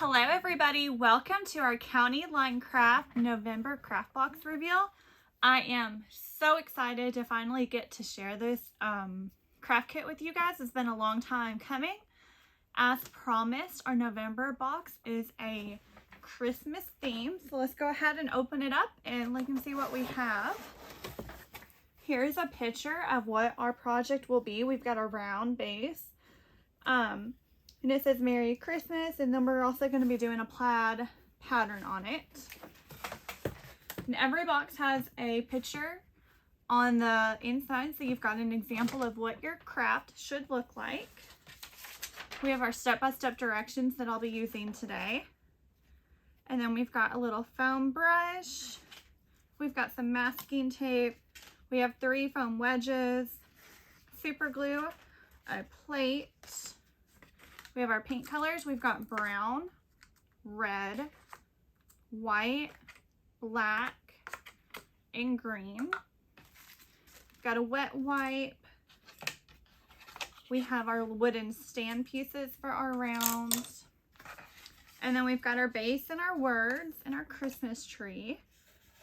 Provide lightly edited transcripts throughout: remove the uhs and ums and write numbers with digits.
Hello everybody, welcome to our County Line Craft November craft box reveal. I am so excited to finally get to share this craft kit with you guys. It's been a long time coming. As promised, our November box is a Christmas theme. So let's go ahead and open it up and look and see what we have. Here's a picture of what our project will be. We've got a round base. And it says Merry Christmas, and then we're also going to be doing a plaid pattern on it. And every box has a picture on the inside, so you've got an example of what your craft should look like. We have our step-by-step directions that I'll be using today. And then we've got a little foam brush. We've got some masking tape. We have 3 foam wedges, super glue, a plate. We have our paint colors. We've got brown, red, white, black, and green. We've got a wet wipe. We have our wooden stand pieces for our rounds. And then we've got our base and our words and our Christmas tree.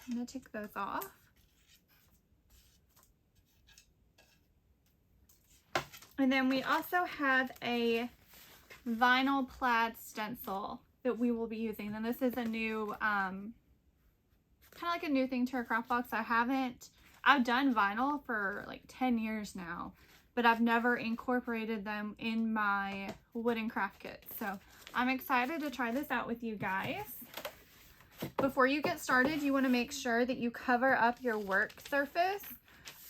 I'm going to take those off. And then we also have a vinyl plaid stencil that we will be using, and this is a new kind of like a new thing to our craft box. I've done vinyl for like 10 years now, but I've never incorporated them in my wooden craft kit, so I'm excited to try this out with you guys. Before you get started, you want to make sure that you cover up your work surface.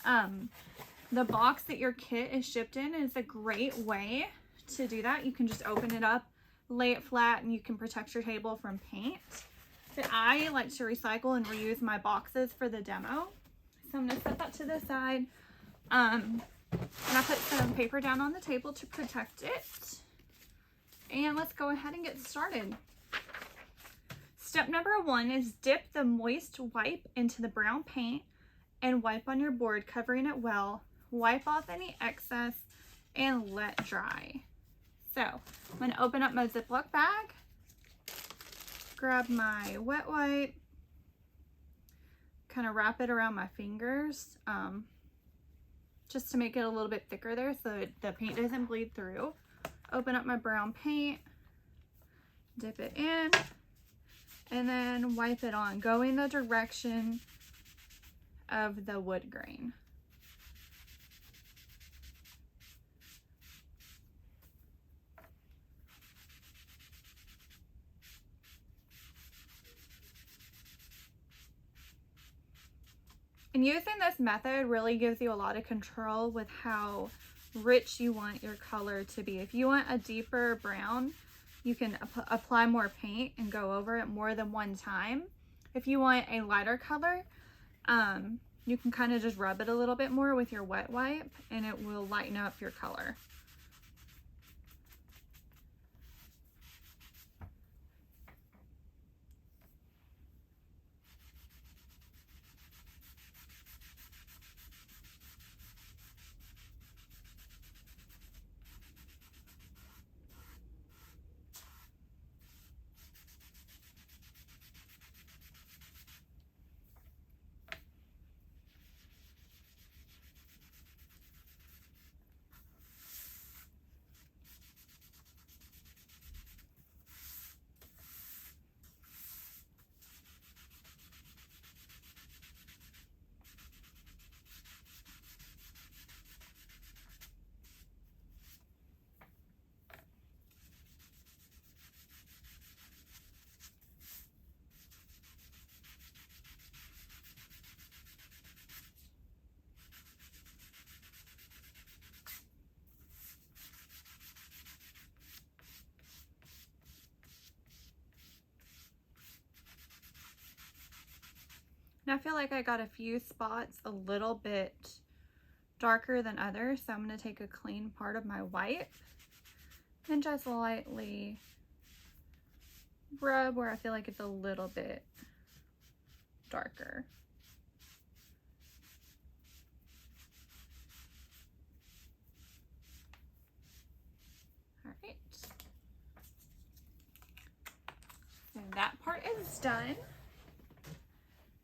The box that your kit is shipped in is a great way to do that. You can just open it up, lay it flat, and you can protect your table from paint. But I like to recycle and reuse my boxes for the demo. So I'm going to set that to the side. And I put some paper down on the table to protect it. And let's go ahead and get started. Step number 1 is dip the moist wipe into the brown paint and wipe on your board, covering it well. Wipe off any excess and let dry. So I'm going to open up my Ziploc bag, grab my wet wipe, kind of wrap it around my fingers just to make it a little bit thicker there so the paint doesn't bleed through. Open up my brown paint, dip it in, and then wipe it on, going the direction of the wood grain. And using this method really gives you a lot of control with how rich you want your color to be. If you want a deeper brown, you can apply more paint and go over it more than one time. If you want a lighter color, you can kind of just rub it a little bit more with your wet wipe and it will lighten up your color. And I feel like I got a few spots a little bit darker than others, so I'm going to take a clean part of my wipe and just lightly rub where I feel like it's a little bit darker. All right. is done.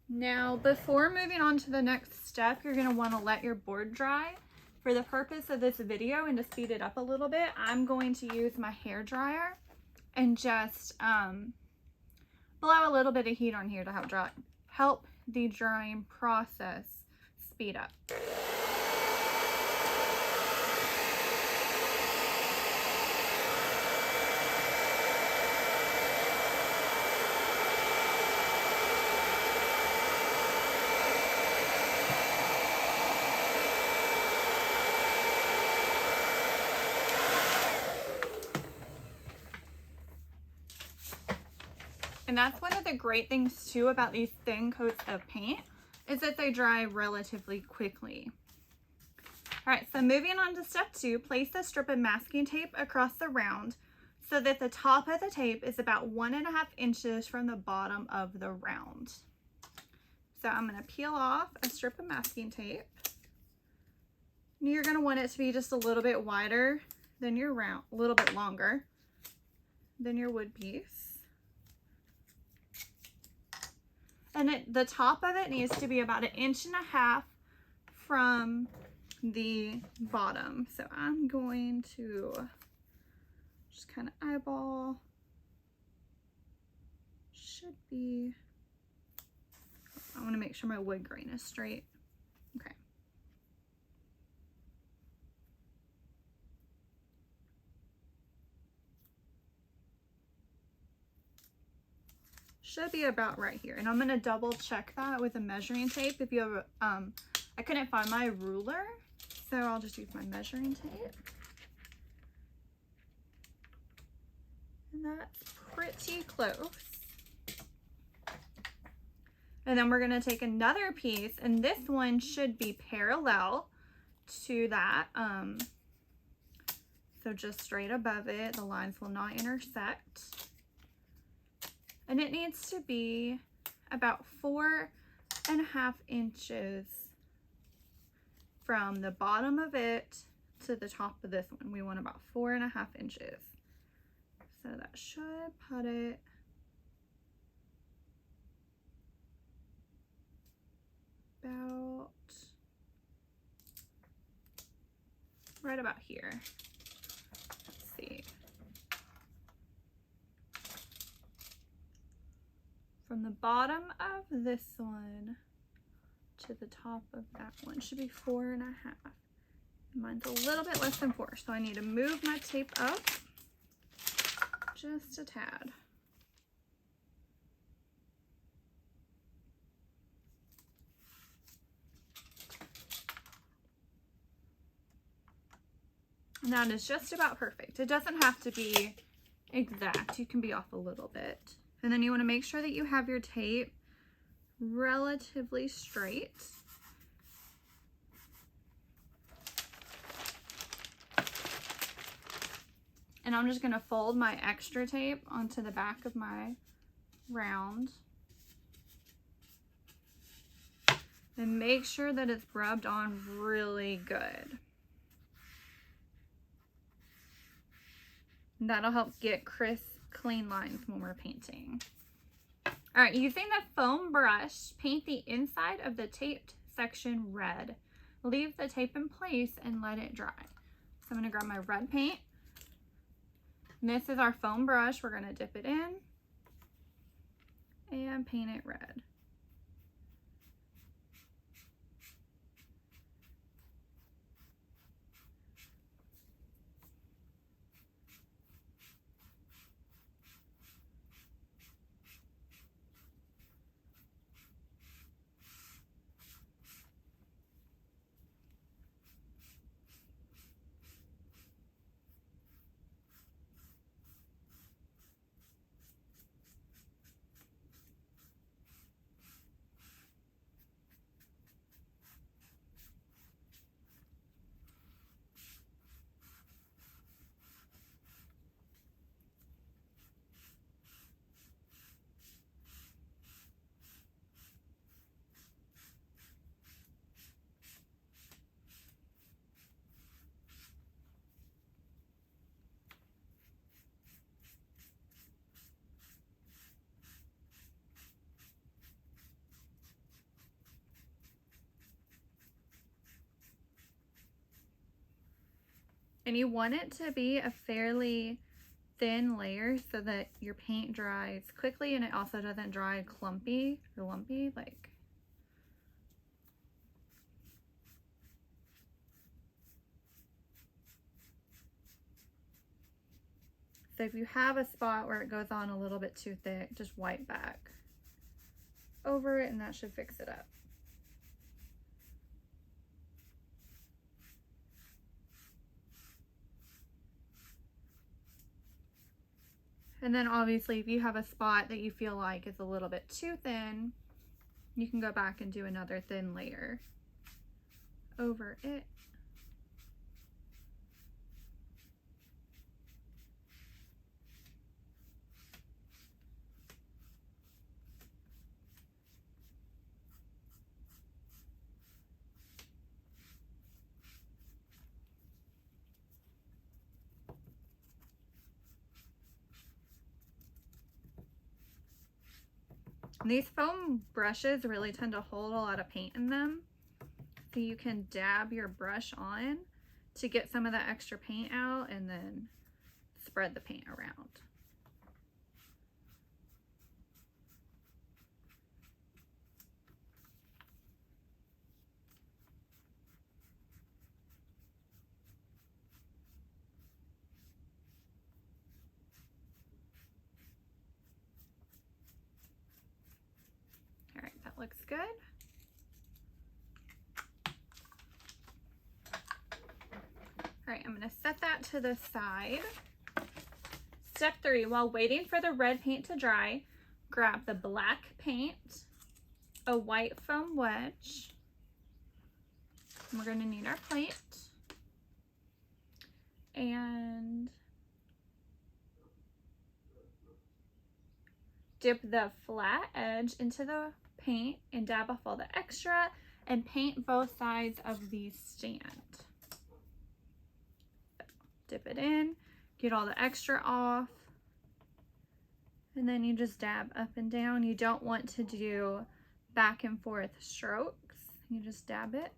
Now, before moving on to the next step, you're going to want to let your board dry. For the purpose of this video and to speed it up a little bit, I'm going to use my hair dryer and just blow a little bit of heat on here to help the drying process speed up. And that's one of the great things too about these thin coats of paint, is that they dry relatively quickly. All right, so moving on to step 2, place a strip of masking tape across the round so that the top of the tape is about 1.5 inches from the bottom of the round. So I'm going to peel off a strip of masking tape. You're going to want it to be just a little bit wider than your round, a little bit longer than your wood piece. And the top of it needs to be about 1.5 inches from the bottom. So I'm going to just kind of eyeball. Should be, I want to make sure my wood grain is straight. Okay. Should be about right here, and I'm going to double check that with a measuring tape. If you have I couldn't find my ruler, so I'll just use my measuring tape, and that's pretty close. And then we're going to take another piece, and this one should be parallel to that, so just straight above it. The lines will not intersect. And it needs to be about 4.5 inches from the bottom of it to the top of this one. We want about 4.5 inches. So that should put it about right about here. Let's see. From the bottom of this one to the top of that one should be 4.5. Mine's a little bit less than 4, so I need to move my tape up just a tad. And that is just about perfect. It doesn't have to be exact. You can be off a little bit. And then you want to make sure that you have your tape relatively straight. And I'm just going to fold my extra tape onto the back of my round. And make sure that it's rubbed on really good. And that'll help get crisp, clean lines when we're painting. All right, using the foam brush, paint the inside of the taped section red. Leave the tape in place and let it dry. So I'm going to grab my red paint. And this is our foam brush. We're going to dip it in and paint it red. And you want it to be a fairly thin layer so that your paint dries quickly and it also doesn't dry clumpy or lumpy like. So if you have a spot where it goes on a little bit too thick, just wipe back over it and that should fix it up. And then obviously if you have a spot that you feel like is a little bit too thin, you can go back and do another thin layer over it. These foam brushes really tend to hold a lot of paint in them. So you can dab your brush on to get some of that extra paint out and then spread the paint around. All right, that looks good. All right, I'm gonna set that to the side. Step 3, while waiting for the red paint to dry, grab the black paint, a white foam wedge, and we're gonna need our plate, and dip the flat edge into the paint and dab off all the extra and paint both sides of the stand. So, dip it in, get all the extra off, and then you just dab up and down. You don't want to do back and forth strokes. You just dab it.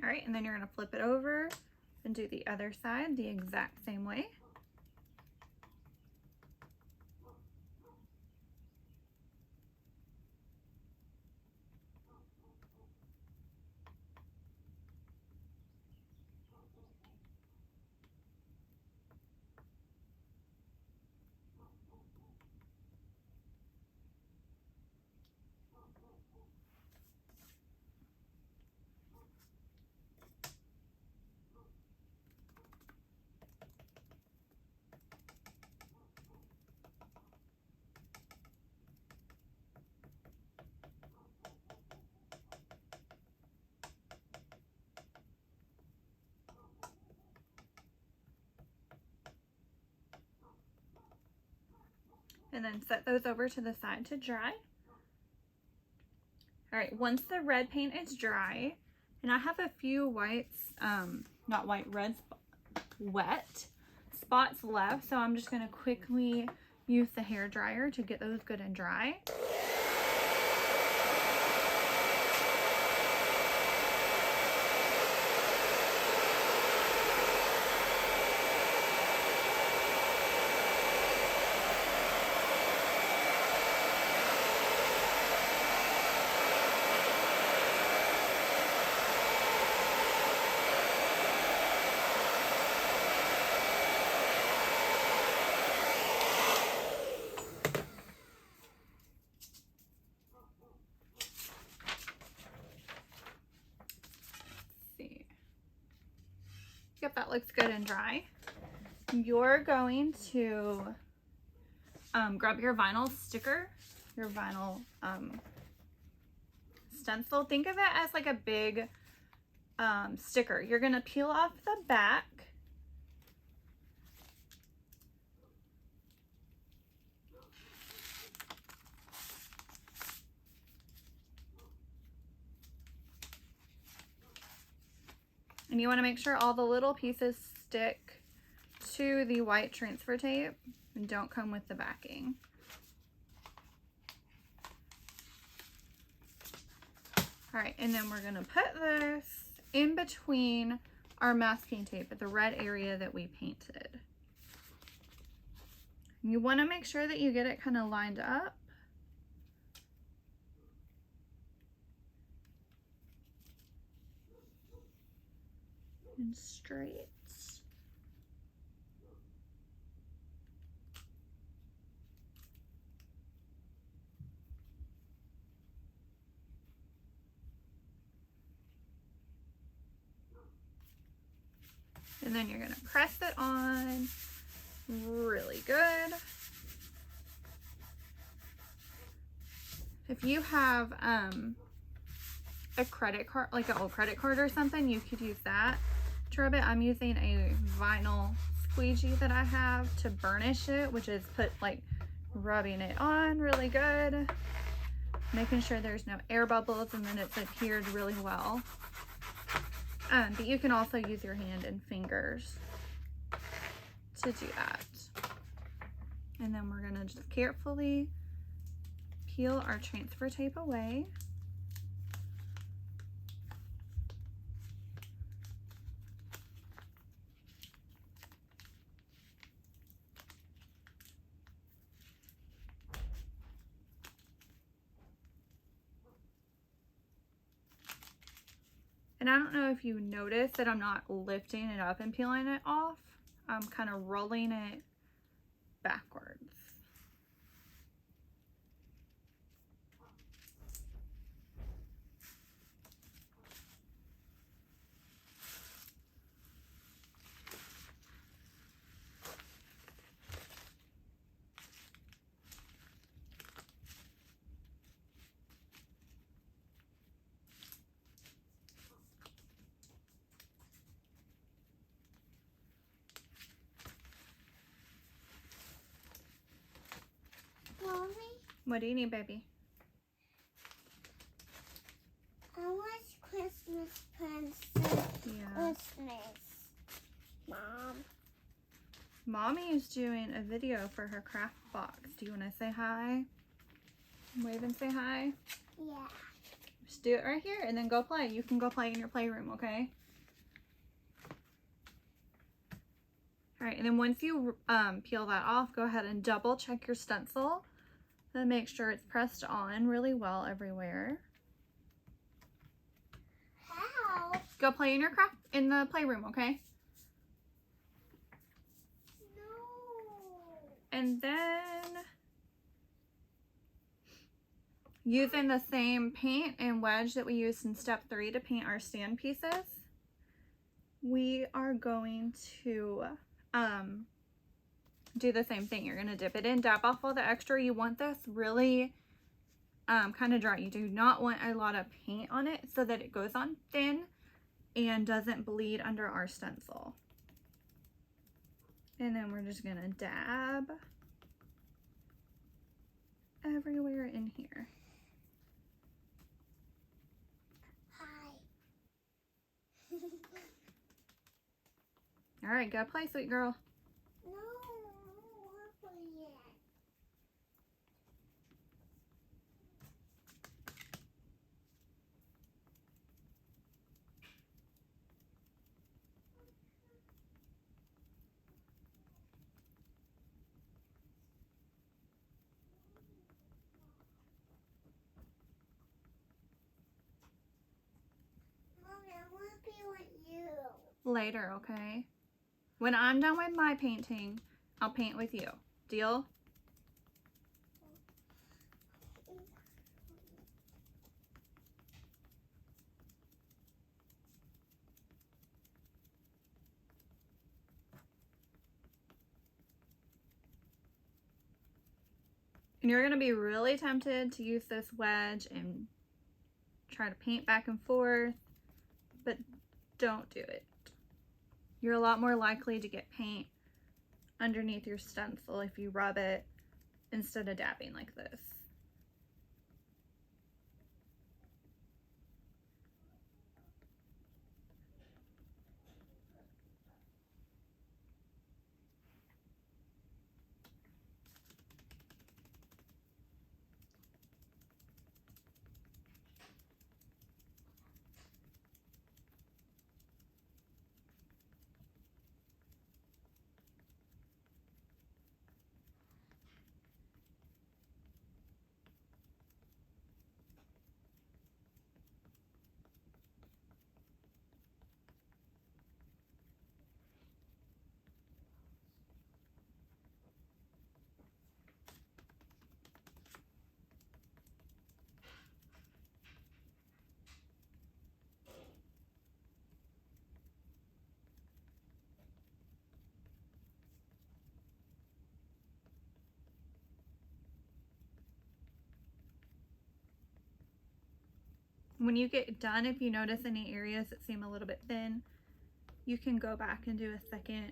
All right, and then you're gonna flip it over and do the other side the exact same way. And then set those over to the side to dry. All right, once the red paint is dry, and I have a few whites, not white, red, wet spots left, so I'm just gonna quickly use the hair dryer to get those good and dry. Yep, that looks good and dry. You're going to grab your vinyl sticker, your vinyl stencil. Think of it as like a big sticker. You're going to peel off the back. And you want to make sure all the little pieces stick to the white transfer tape and don't come with the backing. All right, and then we're going to put this in between our masking tape at the red area that we painted. You want to make sure that you get it kind of lined up. And straight. And then you're going to press it on really good. If you have a credit card, like an old credit card or something, you could use that to rub it. I'm using a vinyl squeegee that I have to burnish it, which is rubbing it on really good, making sure there's no air bubbles, and then it's adhered really well. But you can also use your hand and fingers to do that. And then we're going to just carefully peel our transfer tape away. And I don't know if you notice that I'm not lifting it up and peeling it off. I'm kind of rolling it backwards. What do you need, baby? I want Christmas presents. Yeah. Christmas. Mom. Mommy is doing a video for her craft box. Do you want to say hi? Wave and say hi. Yeah. Just do it right here and then go play. You can go play in your playroom, okay? All right, and then once you peel that off, go ahead and double check your stencil. Then make sure it's pressed on really well everywhere. How? Go play in your craft in the playroom, okay? No. And then using the same paint and wedge that we used in step 3 to paint our stand pieces, we are going to do the same thing. You're going to dip it in, dab off all the extra. You want this really kind of dry. You do not want a lot of paint on it so that it goes on thin and doesn't bleed under our stencil. And then we're just going to dab everywhere in here. Hi. All right, go play, sweet girl. No, I don't want to play yet. Mommy, I want to be with you. Later, okay? When I'm done with my painting, I'll paint with you. Deal? And you're going to be really tempted to use this wedge and try to paint back and forth, but don't do it. You're a lot more likely to get paint underneath your stencil if you rub it instead of dabbing like this. When you get done, if you notice any areas that seem a little bit thin, you can go back and do a second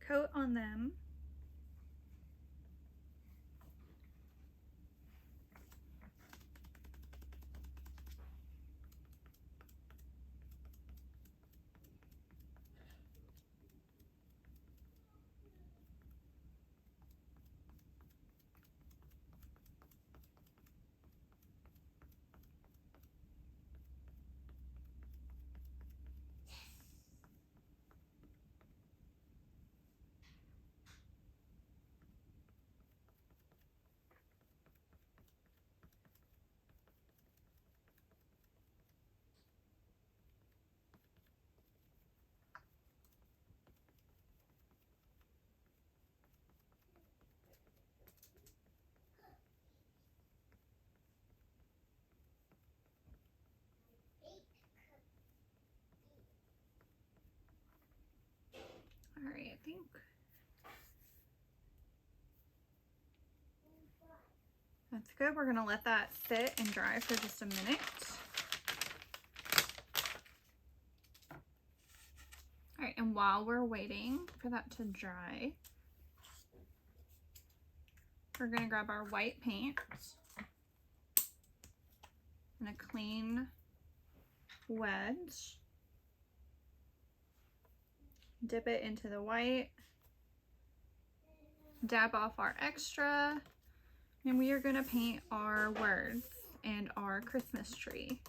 coat on them. All right, I think that's good. We're gonna let that sit and dry for just a minute. All right, and while we're waiting for that to dry, we're gonna grab our white paint and a clean wedge. Dip it into the white, dab off our extra, and we are going to paint our words and our Christmas tree.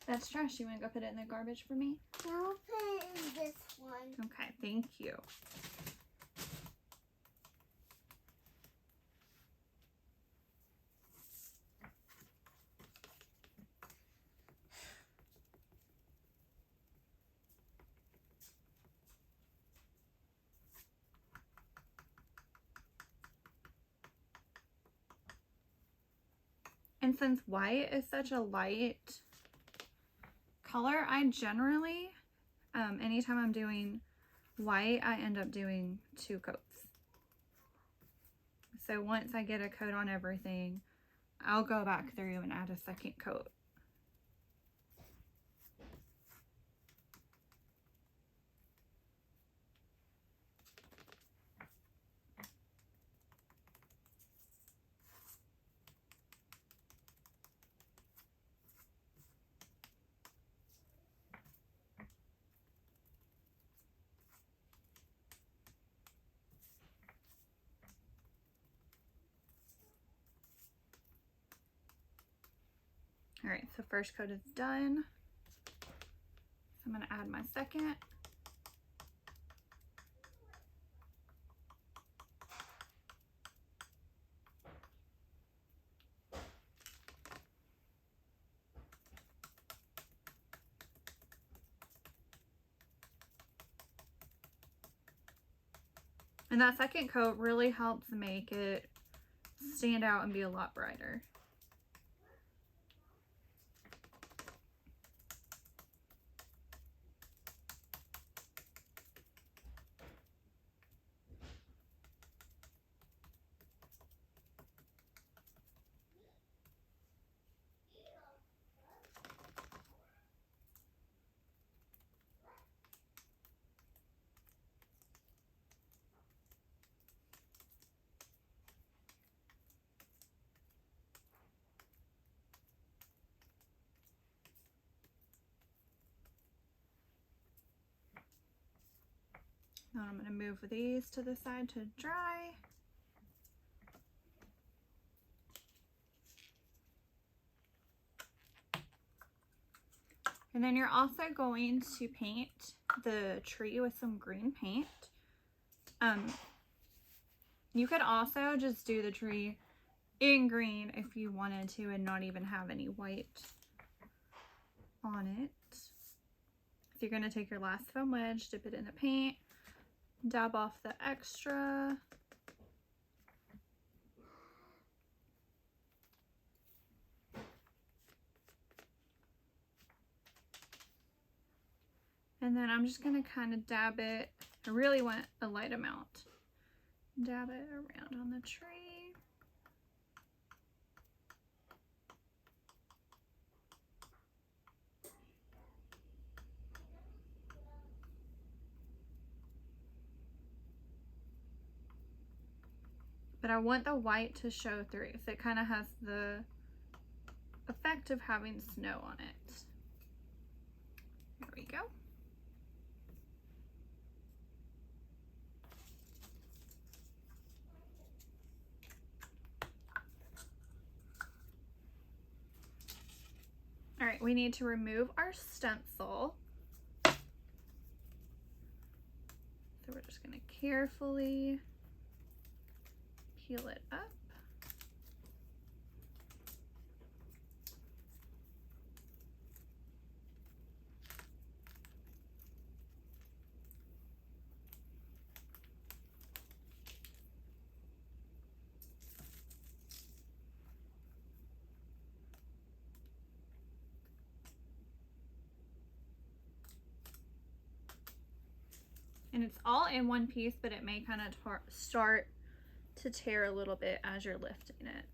That's trash. You want to go put it in the garbage for me? I'll put it in this one. Okay, thank you. And since white is such a light color, I generally, anytime I'm doing white, I end up doing 2 coats. So once I get a coat on everything, I'll go back through and add a second coat. All right, so first coat is done. So I'm gonna add my second. And that second coat really helps make it stand out and be a lot brighter. Now I'm going to move these to the side to dry. And then you're also going to paint the tree with some green paint. You could also just do the tree in green if you wanted to and not even have any white on it. So you're going to take your last foam wedge, dip it in the paint, dab off the extra. And then I'm just going to kind of dab it. I really want a light amount. Dab it around on the tree. But I want the white to show through, so it kind of has the effect of having snow on it. There we go. All right, we need to remove our stencil. So we're just going to carefully peel it up. And it's all in one piece, but it may kind of start to tear a little bit as you're lifting it.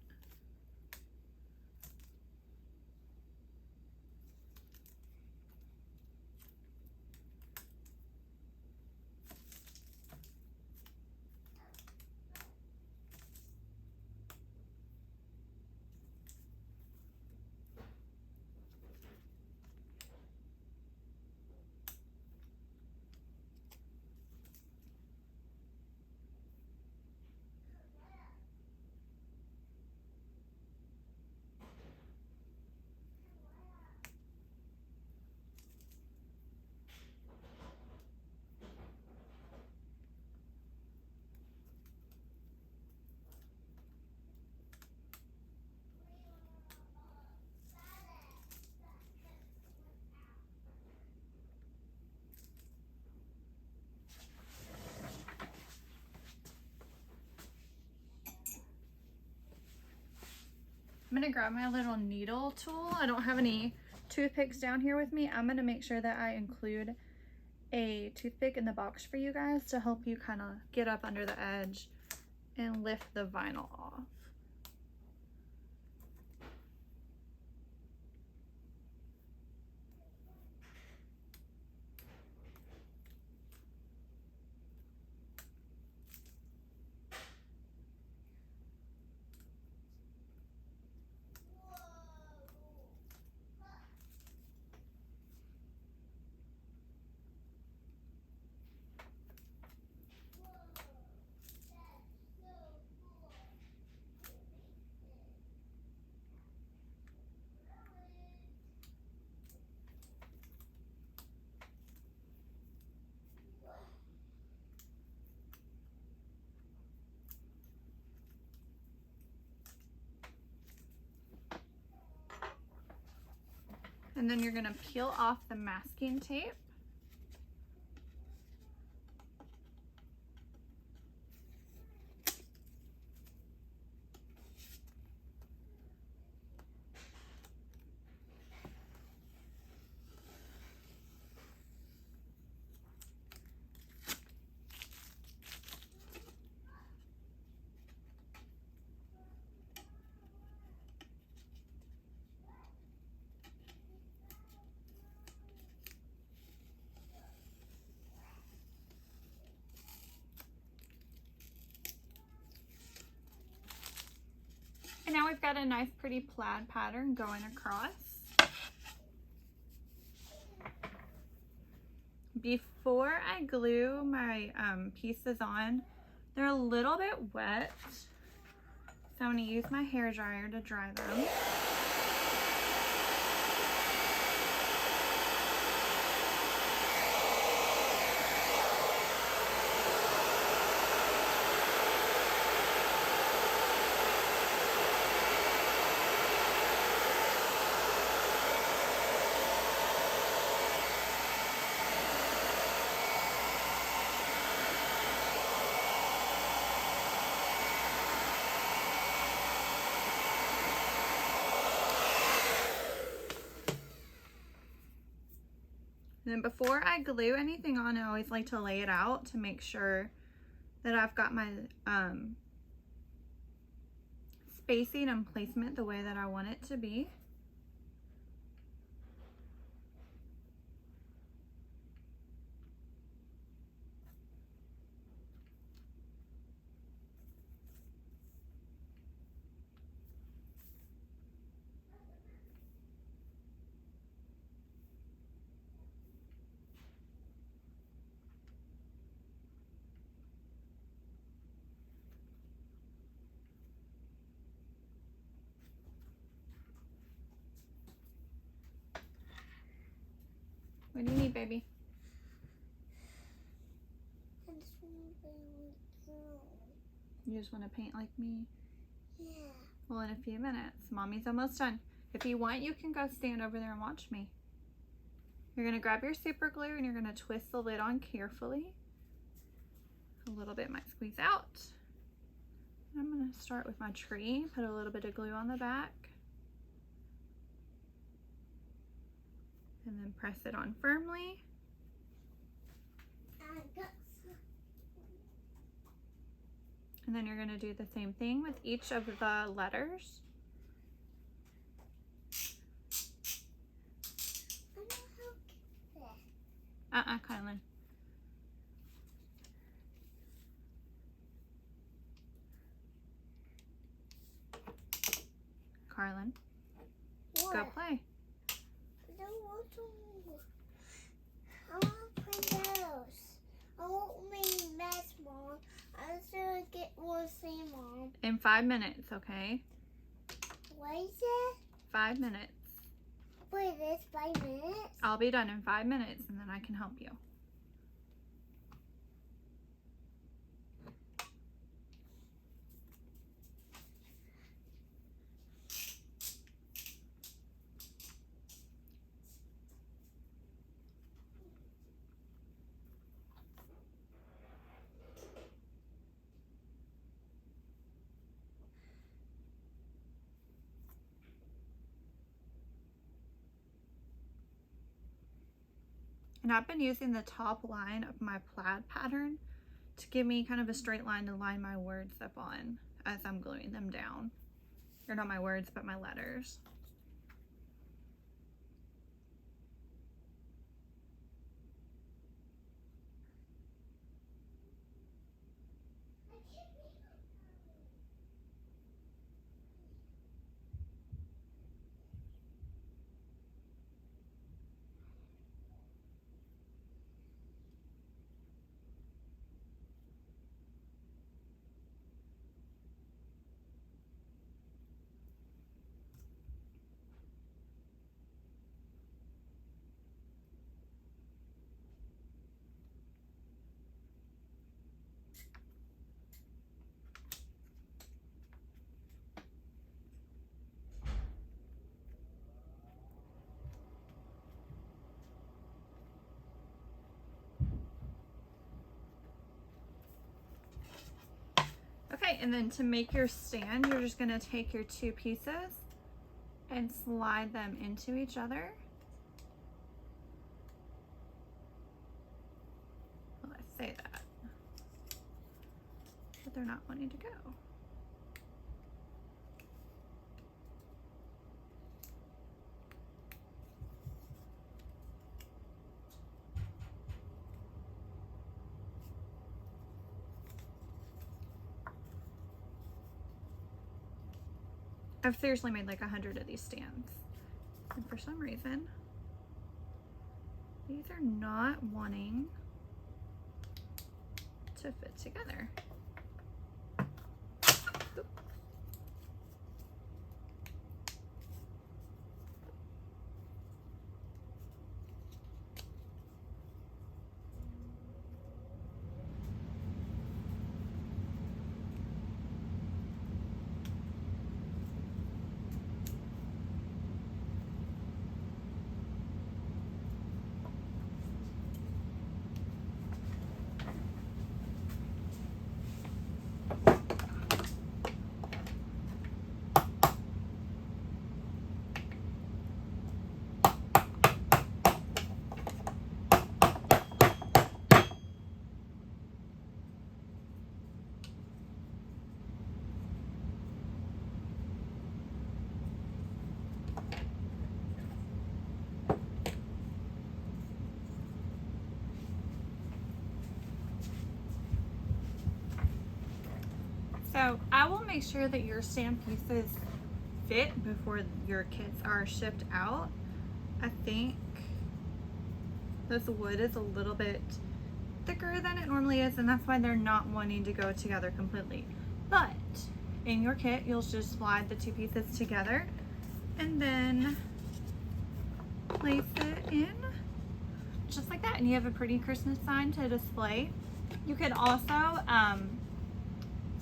I'm gonna grab my little needle tool. I don't have any toothpicks down here with me. I'm gonna make sure that I include a toothpick in the box for you guys to help you kind of get up under the edge and lift the vinyl off. And then you're going to peel off the masking tape. And now we've got a nice pretty plaid pattern going across. Before I glue my pieces on, they're a little bit wet, so I'm going to use my hair dryer to dry them. And then before I glue anything on, I always like to lay it out to make sure that I've got my spacing and placement the way that I want it to be. What do you need, baby? I just want to go. You just want to paint like me? Yeah. Well, in a few minutes. Mommy's almost done. If you want, you can go stand over there and watch me. You're going to grab your super glue and you're going to twist the lid on carefully. A little bit might squeeze out. I'm going to start with my tree, put a little bit of glue on the back. And then press it on firmly. And then you're going to do the same thing with each of the letters. Kylan. Carlin, What? go play. I don't want to. I want to play those. I won't make mess, Mom. I just want to get one same, Mom. In 5 minutes, okay? What is it? 5 minutes. Wait, this 5 minutes? I'll be done in 5 minutes and then I can help you. And I've been using the top line of my plaid pattern to give me kind of a straight line to line my words up on as I'm gluing them down. Or not my words, but my letters. and then to make your stand, you're just gonna take your two pieces and slide them into each other. Well, I say that, but they're not wanting to go. I've seriously made like 100 of these stands. And for some reason, these are not wanting to fit together. Oop. So I will make sure that your stand pieces fit before your kits are shipped out. I think this wood is a little bit thicker than it normally is, and that's why they're not wanting to go together completely. But in your kit, you'll just slide the two pieces together and then place it in just like that, and you have a pretty Christmas sign to display. You could also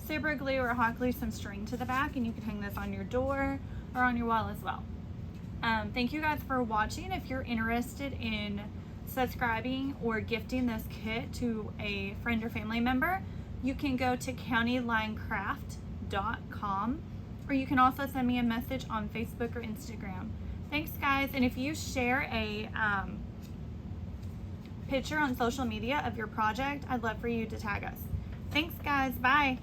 super glue or hot glue some string to the back, and you could hang this on your door or on your wall as well. Thank you guys for watching. If you're interested in subscribing or gifting this kit to a friend or family member, you can go to countylinecraft.com, or you can also send me a message on Facebook or Instagram. Thanks guys, and if you share a picture on social media of your project, I'd love for you to tag us. Thanks guys, bye.